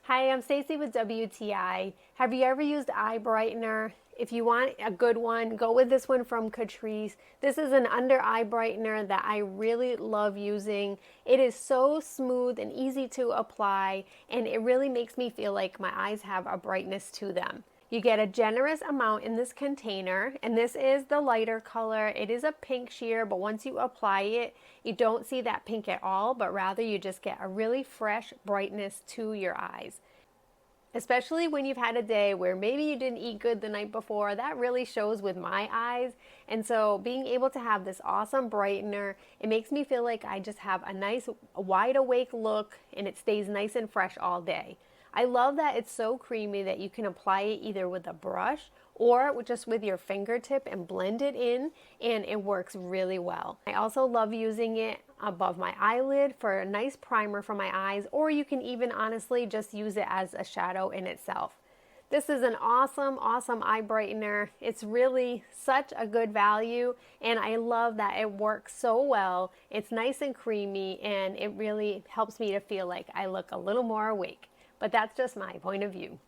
Hi, I'm Stacy with WTI. Have you ever used eye brightener? If you want a good one, go with this one from Catrice. This is an under eye brightener that I really love using. It is so smooth and easy to apply, and it really makes me feel like my eyes have a brightness to them. You get a generous amount in this container, and this is the lighter color. It is a pink sheer, but once you apply it, you don't see that pink at all, but rather you just get a really fresh brightness to your eyes. Especially when you've had a day where maybe you didn't eat good the night before, that really shows with my eyes. And so being able to have this awesome brightener, it makes me feel like I just have a nice wide awake look, and it stays nice and fresh all day. I love that it's so creamy that you can apply it either with a brush or just with your fingertip and blend it in, and it works really well. I also love using it above my eyelid for a nice primer for my eyes, or you can even honestly just use it as a shadow in itself. This is an awesome eye brightener. It's really such a good value, and I love that it works so well. It's nice and creamy, and it really helps me to feel like I look a little more awake. But that's just my point of view.